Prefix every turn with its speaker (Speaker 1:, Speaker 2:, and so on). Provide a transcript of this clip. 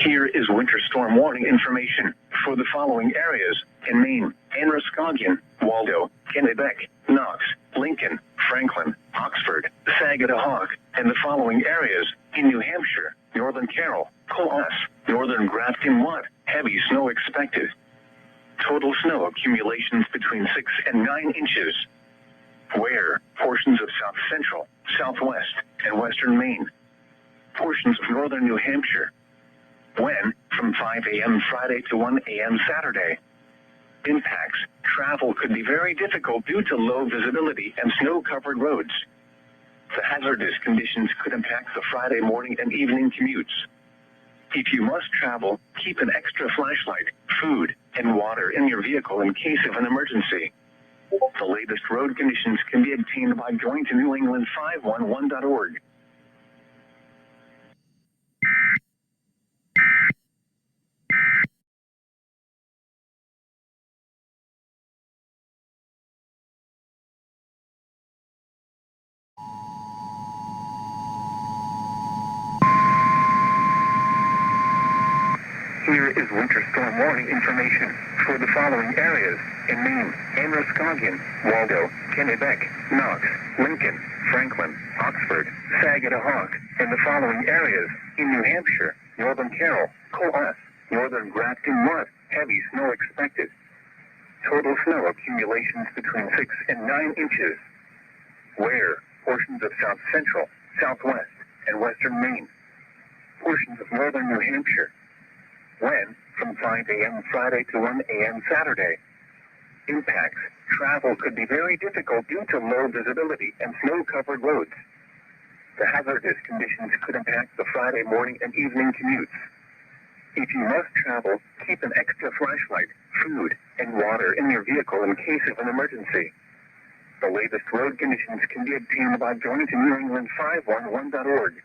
Speaker 1: Here is winter storm warning information for the following areas in Maine: Androscoggin, Waldo, Kennebec, Knox, Lincoln, Franklin, Oxford, Saginaw, and the following areas in New Hampshire: Northern Carroll, Coas, Northern Grafton. Heavy snow expected. Total snow accumulations between 6 and 9 inches. Where? Portions of south central, southwest, and western Maine. Portions of northern New Hampshire. When? From 5 a.m. Friday to 1 a.m. Saturday. Impacts: travel could be very difficult due to low visibility and snow-covered roads. The hazardous conditions could impact the Friday morning and evening commutes. If you must travel, keep an extra flashlight, food, and water in your vehicle in case of an emergency. The latest road conditions can be obtained by going to newengland511.org. Here is winter storm warning information for the following areas in Maine: Androscoggin, Waldo, Kennebec, Knox, Lincoln, Franklin, Oxford, Saginaw, and the following areas in New Hampshire: Northern Carroll, Coas, Northern Grafton. Heavy snow expected. Total snow accumulations between 6 and 9 inches. Where? Portions of south central, southwest, and western Maine. Portions of northern New Hampshire. When? From 5 a.m. Friday to 1 a.m. Saturday. Impacts: travel could be very difficult due to low visibility and snow-covered roads. The hazardous conditions could impact the Friday morning and evening commutes. If you must travel, keep an extra flashlight, food, and water in your vehicle in case of an emergency. The latest road conditions can be obtained by going to newengland511.org.